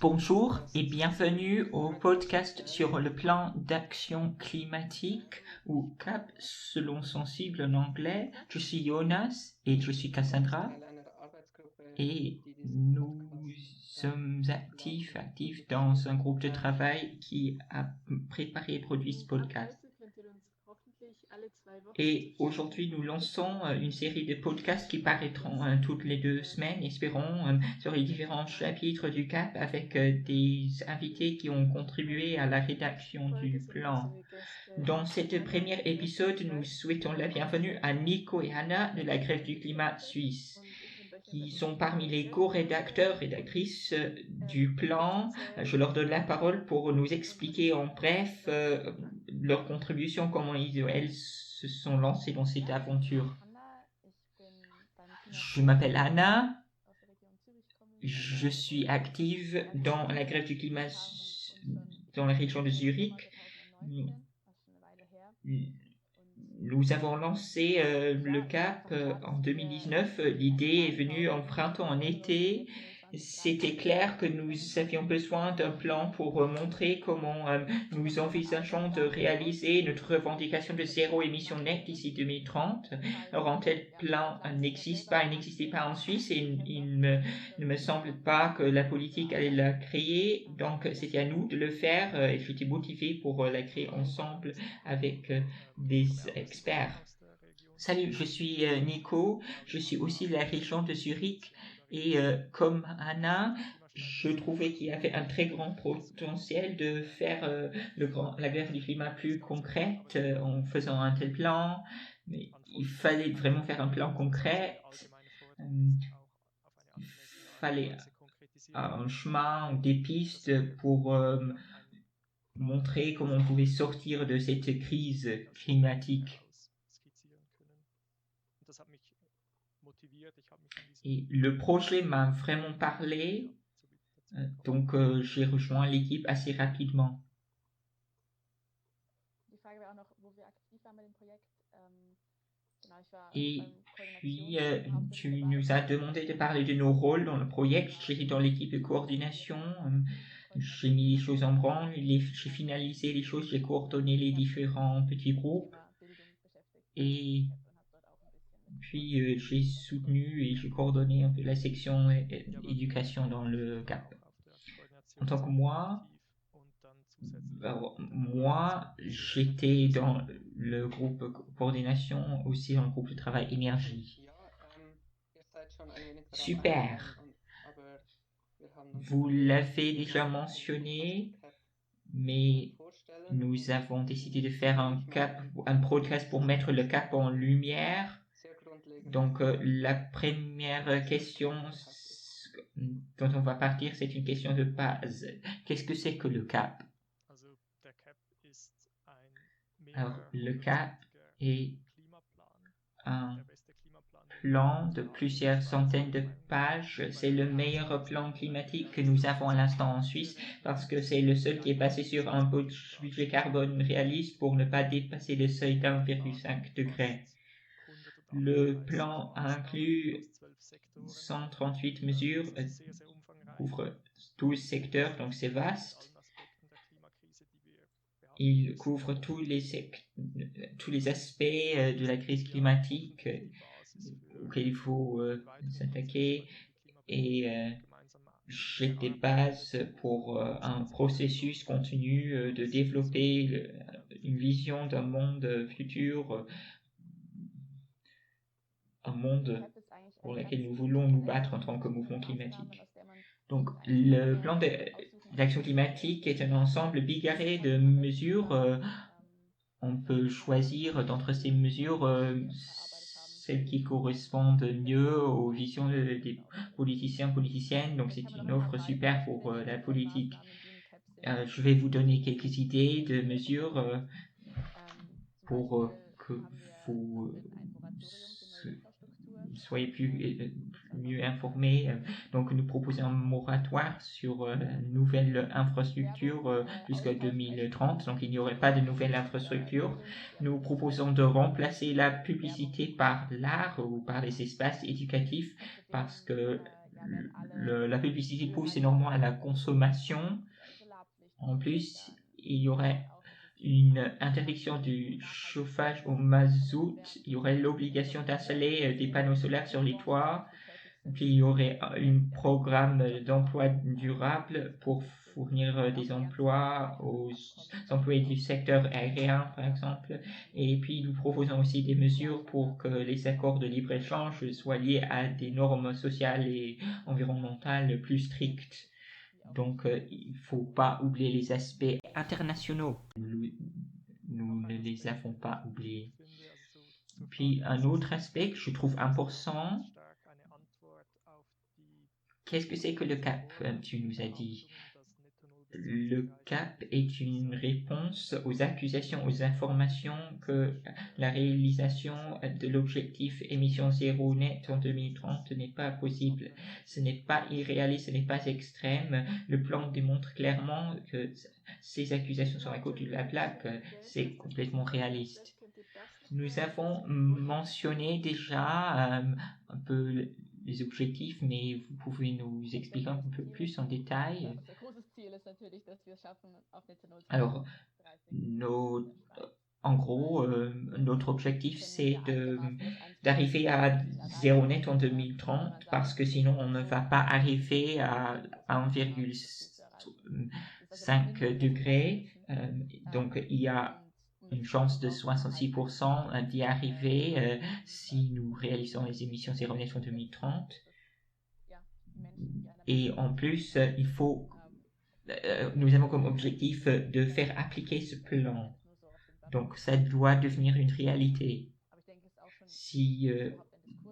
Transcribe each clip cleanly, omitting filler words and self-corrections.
Bonjour et bienvenue au podcast sur le plan d'action climatique ou CAP selon son cible en anglais. Je suis Jonas et je suis Cassandra et nous sommes actifs dans un groupe de travail qui a préparé et produit ce podcast. Et aujourd'hui, nous lançons une série de podcasts qui paraîtront toutes les 2 semaines, espérons, sur les différents chapitres du CAP avec des invités qui ont contribué à la rédaction du plan. Dans cet premier épisode, nous souhaitons la bienvenue à Nico et Anna de la Grève du climat suisse, qui sont parmi les rédactrices du plan. Je leur donne la parole pour nous expliquer en bref leur contribution, comment elles se sont lancées dans cette aventure. Je m'appelle Anna, je suis active dans la grève du climat dans la région de Zurich. Nous avons lancé le CAP en 2019. L'idée est venue en printemps, en été. C'était clair que nous avions besoin d'un plan pour montrer comment nous envisageons de réaliser notre revendication de zéro émission nette d'ici 2030. Alors, un tel plan n'existait pas en Suisse et il ne me semble pas que la politique allait la créer. Donc, c'était à nous de le faire et j'étais motivé pour la créer ensemble avec des experts. Salut, je suis Nico, je suis aussi de la région de Zurich et comme Anna, je trouvais qu'il y avait un très grand potentiel de faire la grève du climat plus concrète en faisant un tel plan, mais il fallait vraiment faire un plan concret, il fallait un chemin ou des pistes pour montrer comment on pouvait sortir de cette crise climatique. Et le projet m'a vraiment parlé, donc j'ai rejoint l'équipe assez rapidement. Et puis, tu nous as demandé de parler de nos rôles dans le projet. J'étais dans l'équipe de coordination, j'ai mis les choses en branle, j'ai finalisé les choses, j'ai coordonné les différents petits groupes. Et puis, j'ai soutenu et j'ai coordonné un peu la section éducation dans le CAP. En tant que moi, j'étais dans le groupe coordination, aussi dans le groupe de travail énergie. Super. Vous l'avez déjà mentionné, mais nous avons décidé de faire un podcast pour mettre le CAP en lumière. Donc, la première question dont on va partir, c'est une question de base. Qu'est-ce que c'est que le CAP? Alors, le CAP est un plan de plusieurs centaines de pages. C'est le meilleur plan climatique que nous avons à l'instant en Suisse parce que c'est le seul qui est basé sur un budget carbone réaliste pour ne pas dépasser le seuil d'1,5 degré. Le plan inclut 138 mesures, couvre 12 secteurs, donc c'est vaste. Il couvre tous les aspects de la crise climatique auxquels il faut s'attaquer et jette des bases pour un processus continu de développer une vision d'un monde futur, un monde pour lequel nous voulons nous battre en tant que mouvement climatique. Donc, le plan d'action climatique est un ensemble bigarré de mesures. On peut choisir d'entre ces mesures celles qui correspondent mieux aux visions des politiciennes. Donc, c'est une offre super pour la politique. Je vais vous donner quelques idées de mesures pour que vous soyez mieux informés. Donc, nous proposons un moratoire sur la nouvelle infrastructure jusqu'à 2030. Donc, il n'y aurait pas de nouvelle infrastructure. Nous proposons de remplacer la publicité par l'art ou par les espaces éducatifs parce que la publicité pousse énormément à la consommation. En plus, il y aurait une interdiction du chauffage au mazout. Il y aurait l'obligation d'installer des panneaux solaires sur les toits. Puis il y aurait un programme d'emploi durable pour fournir des emplois aux employés du secteur aérien, par exemple. Et puis nous proposons aussi des mesures pour que les accords de libre-échange soient liés à des normes sociales et environnementales plus strictes. Donc il ne faut pas oublier les aspects internationaux. Nous ne les avons pas oubliés. Puis un autre aspect que je trouve important, qu'est-ce que c'est que le CAP, tu nous as dit? Le CAP est une réponse aux accusations, aux informations que la réalisation de l'objectif émission zéro net en 2030 n'est pas possible. Ce n'est pas irréaliste, ce n'est pas extrême. Le plan démontre clairement que ces accusations sont à côté de la plaque, c'est complètement réaliste. Nous avons mentionné déjà un peu les objectifs, mais vous pouvez nous expliquer un peu plus en détail. Alors, en gros, notre objectif, c'est d'arriver à zéro net en 2030, parce que sinon, on ne va pas arriver à 1,5 degrés. Donc, il y a une chance de 66% d'y arriver si nous réalisons les émissions zéro net en 2030. Et en plus, nous avons comme objectif de faire appliquer ce plan. Donc ça doit devenir une réalité. Si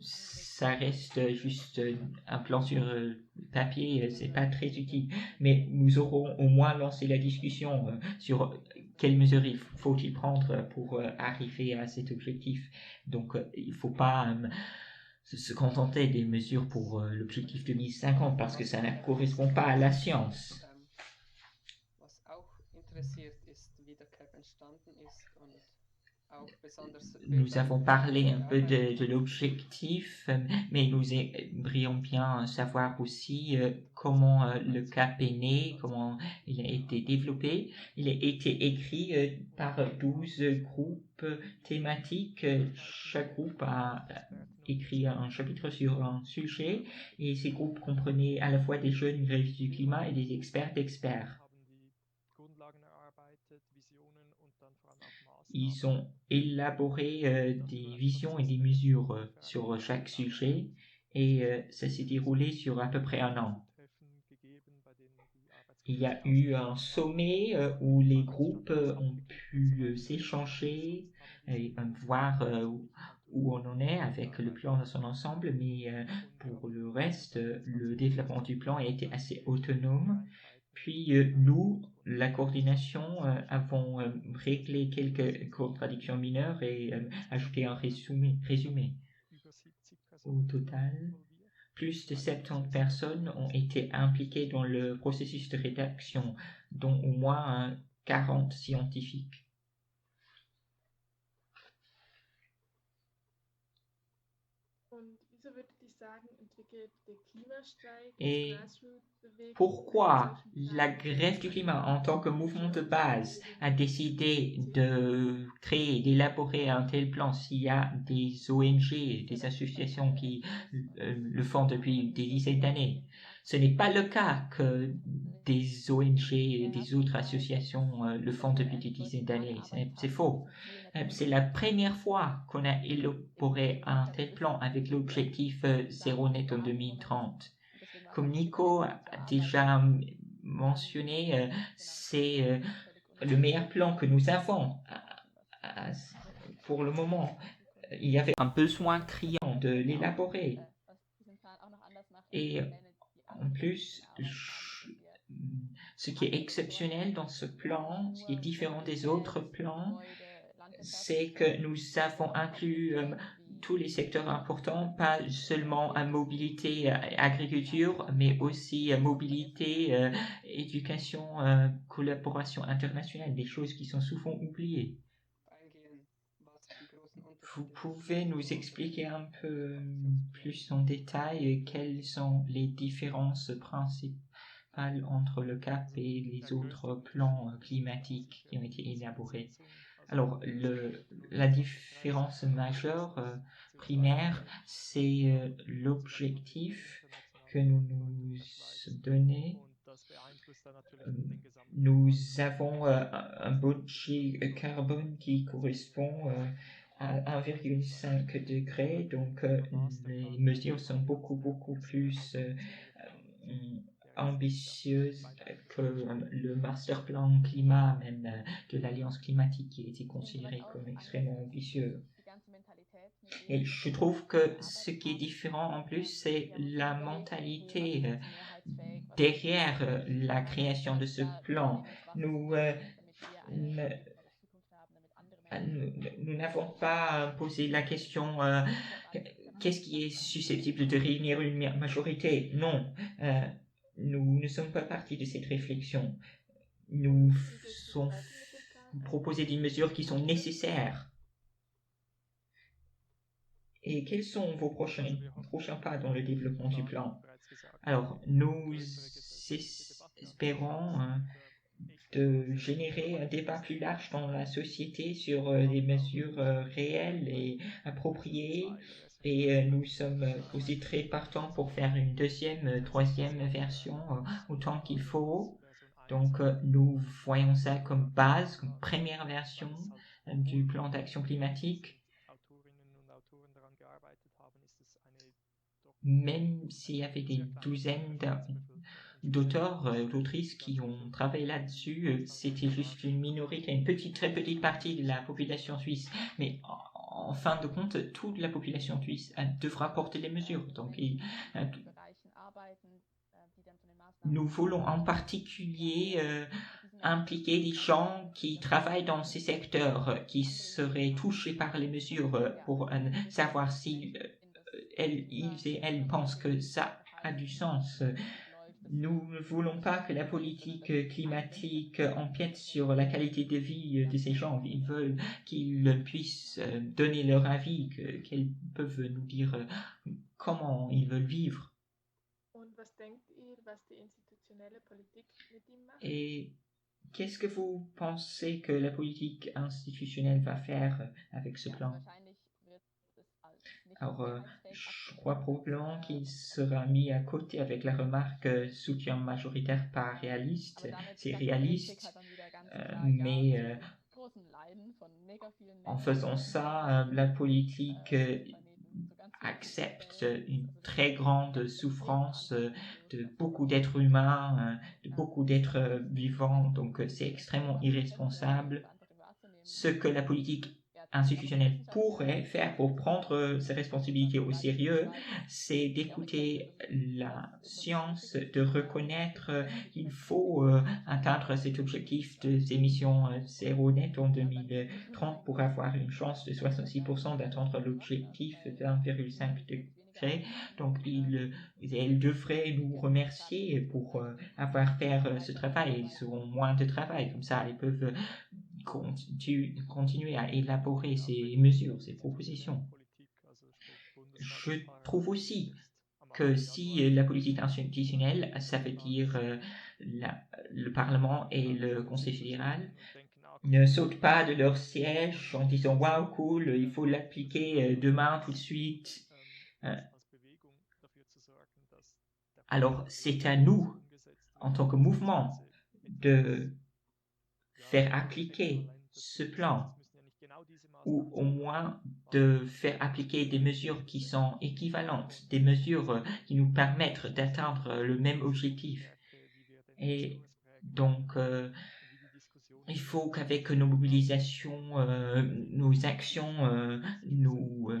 ça reste juste un plan sur papier, c'est pas très utile. Mais nous aurons au moins lancé la discussion sur quelles mesures faut-il prendre pour arriver à cet objectif. Donc il ne faut pas se contenter des mesures pour l'objectif 2050 parce que ça ne correspond pas à la science. Nous avons parlé un peu de l'objectif, mais nous aimerions bien savoir aussi comment le CAP est né, comment il a été développé. Il a été écrit par 12 groupes thématiques. Chaque groupe a écrit un chapitre sur un sujet et ces groupes comprenaient à la fois des jeunes grévistes du climat et des experts d'experts. Ils ont élaboré des visions et des mesures sur chaque sujet et ça s'est déroulé sur à peu près un an. Il y a eu un sommet où les groupes ont pu s'échanger et voir où on en est avec le plan dans son ensemble, mais pour le reste, le développement du plan a été assez autonome. Puis nous, la coordination, avons réglé quelques contradictions mineures et ajouté un résumé. Au total, plus de 70 personnes ont été impliquées dans le processus de rédaction, dont au moins 40 scientifiques. Et pourquoi la grève du climat en tant que mouvement de base a décidé de créer, d'élaborer un tel plan s'il y a des ONG, des associations qui le font depuis des dizaines d'années? Ce n'est pas le cas que des ONG et des autres associations le font depuis des dizaines d'années. C'est faux. C'est la première fois qu'on a élaboré un tel plan avec l'objectif zéro net en 2030. Comme Nico a déjà mentionné, c'est le meilleur plan que nous avons pour le moment. Il y avait un besoin criant de l'élaborer. Et en plus, ce qui est exceptionnel dans ce plan, ce qui est différent des autres plans, c'est que nous avons inclus tous les secteurs importants, pas seulement mobilité, agriculture, mais aussi mobilité, éducation, collaboration internationale, des choses qui sont souvent oubliées. Vous pouvez nous expliquer un peu plus en détail quelles sont les différences principales entre le CAP et les autres plans climatiques qui ont été élaborés? Alors, la différence majeure primaire, c'est l'objectif que nous nous donnons. Nous avons un budget carbone qui correspond à 1,5 degré, donc les mesures sont beaucoup plus ambitieuses que le master plan climat, même de l'Alliance climatique, qui a été considéré comme extrêmement ambitieux. Et je trouve que ce qui est différent en plus, c'est la mentalité derrière la création de ce plan. Nous n'avons pas posé la question qu'est-ce qui est susceptible de réunir une majorité. Non, nous ne sommes pas partis de cette réflexion. Nous sommes proposés des mesures qui sont nécessaires. Et quels sont vos prochains pas dans le développement du plan? Alors, nous espérons de générer un débat plus large dans la société sur les mesures réelles et appropriées. Et nous sommes aussi très partants pour faire une deuxième, troisième version autant qu'il faut. Donc, nous voyons ça comme base, comme première version du plan d'action climatique. Même s'il y avait des douzaines d'auteurs, d'autrices qui ont travaillé là-dessus, c'était juste une minorité, une très petite partie de la population suisse. Mais en fin de compte, toute la population suisse devra porter les mesures. Donc, nous voulons en particulier impliquer des gens qui travaillent dans ces secteurs, qui seraient touchés par les mesures pour savoir si ils et elles pensent que ça a du sens. Nous ne voulons pas que la politique climatique empiète sur la qualité de vie de ces gens. Ils veulent qu'ils puissent donner leur avis, qu'ils peuvent nous dire comment ils veulent vivre. Et qu'est-ce que vous pensez que la politique institutionnelle va faire avec ce plan? Alors, je crois probablement qu'il sera mis à côté avec la remarque soutien majoritaire pas réaliste. C'est réaliste, mais en faisant ça, la politique accepte une très grande souffrance de beaucoup d'êtres humains, de beaucoup d'êtres vivants. Donc, c'est extrêmement irresponsable. Ce que la politique institutionnelle pourrait faire pour prendre ses responsabilités au sérieux, c'est d'écouter la science, de reconnaître qu'il faut atteindre cet objectif des émissions zéro net en 2030 pour avoir une chance de 66% d'atteindre l'objectif de 1,5 degré. Donc, elles devraient nous remercier pour avoir fait ce travail. Ils auront moins de travail, comme ça, ils peuvent continuer à élaborer ces mesures, ces propositions. Je trouve aussi que si la politique institutionnelle, ça veut dire le Parlement et le Conseil fédéral, ne sautent pas de leur siège en disant « Waouh, cool, il faut l'appliquer demain, tout de suite ». Alors, c'est à nous, en tant que mouvement, de faire appliquer ce plan, ou au moins de faire appliquer des mesures qui sont équivalentes, des mesures qui nous permettent d'atteindre le même objectif. Et donc, il faut qu'avec nos mobilisations, nos actions, nous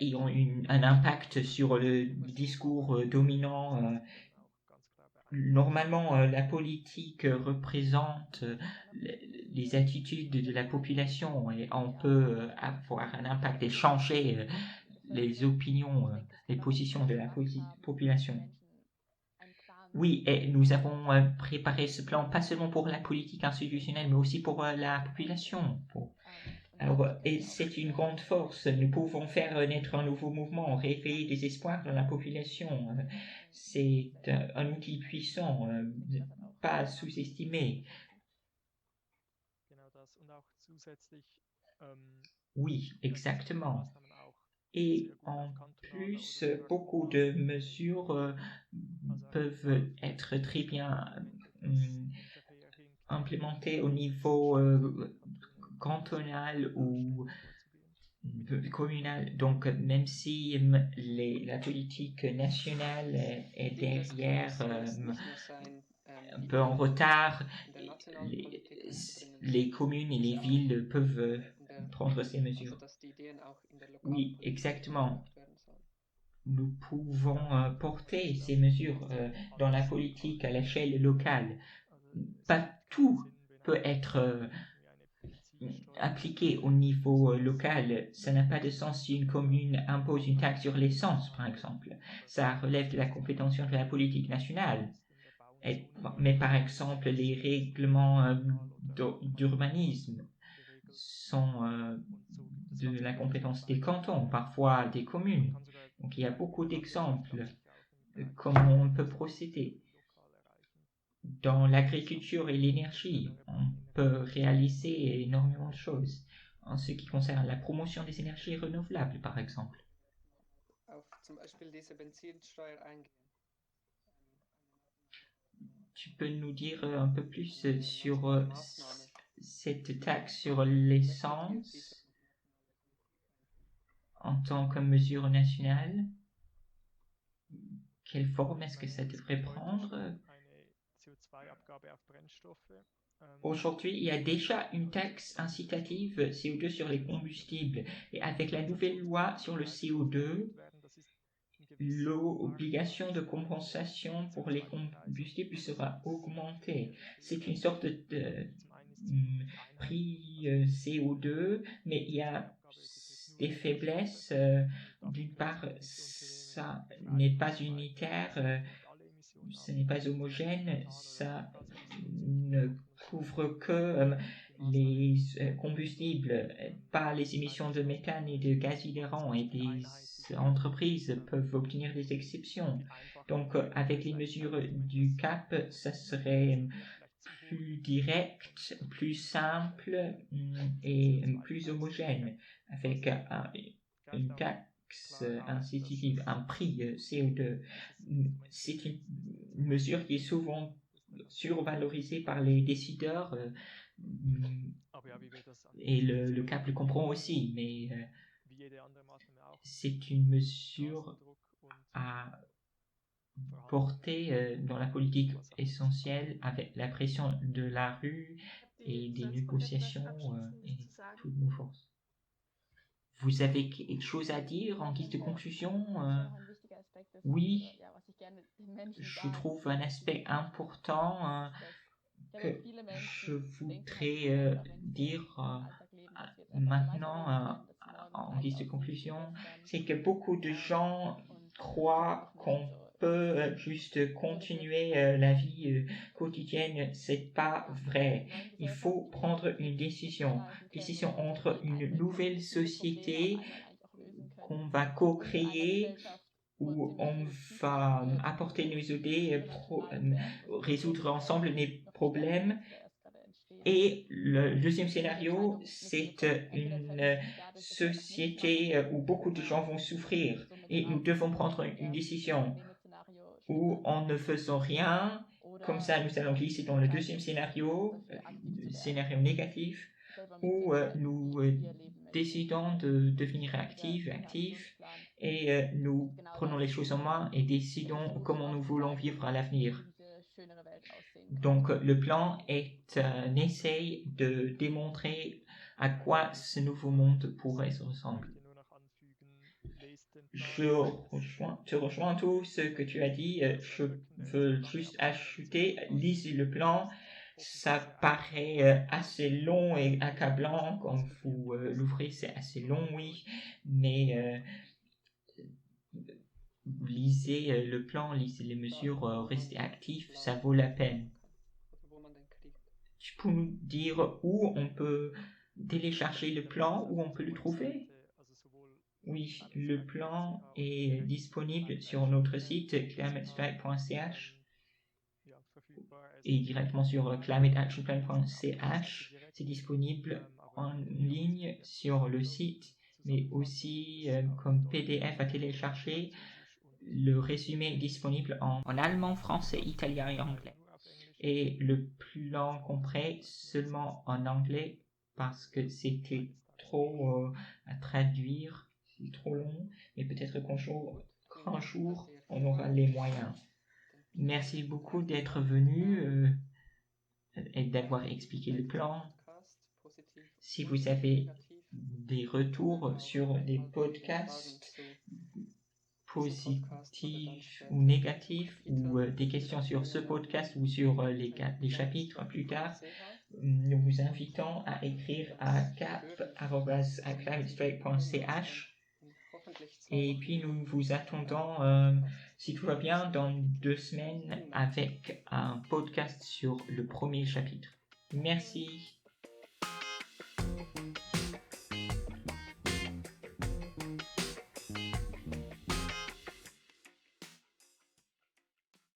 ayons un impact sur le discours dominant. Normalement, la politique représente les attitudes de la population et on peut avoir un impact et changer les opinions, les positions de la population. Oui, et nous avons préparé ce plan pas seulement pour la politique institutionnelle, mais aussi pour la population. Alors, et c'est une grande force. Nous pouvons faire naître un nouveau mouvement, réveiller des espoirs dans la population. C'est un outil puissant, pas à sous-estimer. Oui, exactement. Et en plus, beaucoup de mesures peuvent être très bien implémentées au niveau cantonal ou communal. Donc, même si la politique nationale est derrière, un peu en retard, les, les communes et les villes peuvent prendre ces mesures. Oui, exactement. Nous pouvons porter ces mesures dans la politique à l'échelle locale. Pas tout peut être appliqué au niveau local. Ça n'a pas de sens si une commune impose une taxe sur l'essence, par exemple. Ça relève de la compétence de la politique nationale. Mais par exemple, les règlements d'urbanisme sont de la compétence des cantons, parfois des communes. Donc il y a beaucoup d'exemples de comment on peut procéder. Dans l'agriculture et l'énergie, on peut réaliser énormément de choses en ce qui concerne la promotion des énergies renouvelables, par exemple. Tu peux nous dire un peu plus sur cette taxe sur l'essence en tant que mesure nationale? Quelle forme est-ce que ça devrait prendre? Aujourd'hui, il y a déjà une taxe incitative CO2 sur les combustibles et avec la nouvelle loi sur le CO2, l'obligation de compensation pour les combustibles sera augmentée. C'est une sorte de prix CO2, mais il y a des faiblesses. D'une part, ça n'est pas unitaire, ce n'est pas homogène, ça ne couvre que les combustibles, pas les émissions de méthane et de gaz hilarant, et des entreprises peuvent obtenir des exceptions. Donc, avec les mesures du CAP, ça serait plus direct, plus simple et plus homogène, avec une taxe incitative, un prix CO2. C'est une mesure qui est souvent survalorisée par les décideurs et le CAP le comprend aussi, mais c'est une mesure à porter dans la politique essentielle avec la pression de la rue et des négociations et toutes nos forces. Vous avez quelque chose à dire en guise de conclusion? Oui, je trouve un aspect important que je voudrais dire maintenant en guise de conclusion, c'est que beaucoup de gens croient qu'on peut juste continuer la vie quotidienne. C'est pas vrai. Il faut prendre une décision entre une nouvelle société qu'on va co-créer où on va apporter nos idées, résoudre ensemble les problèmes. Et le deuxième scénario, c'est une société où beaucoup de gens vont souffrir et nous devons prendre une décision où en ne faisant rien, comme ça nous allons glisser dans le deuxième scénario négatif, où nous décidons de devenir actifs et nous prenons les choses en main et décidons comment nous voulons vivre à l'avenir. Donc le plan est un essai de démontrer à quoi ce nouveau monde pourrait se ressembler. Je rejoins tout ce que tu as dit. Je veux juste ajouter, lisez le plan. Ça paraît assez long et accablant quand vous l'ouvrez, c'est assez long, oui, mais lisez le plan, lisez les mesures, restez actifs, ça vaut la peine. Tu peux nous dire où on peut télécharger le plan, où on peut le trouver? Oui, le plan est disponible sur notre site climatestrike.ch et directement sur climateactionplan.ch. C'est disponible en ligne sur le site, mais aussi comme PDF à télécharger. Le résumé est disponible en allemand, français, italien et anglais. Et le plan complet seulement en anglais parce que c'était trop à traduire, c'est trop long, mais peut-être qu'un jour on aura les moyens. Merci beaucoup d'être venu et d'avoir expliqué le plan. Si vous avez des retours sur les podcasts positifs ou négatifs ou des questions sur ce podcast ou sur les chapitres plus tard, nous vous invitons à écrire à cap@climatestrike.ch et puis nous vous attendons, si tout va bien, dans 2 semaines avec un podcast sur le premier chapitre. Merci.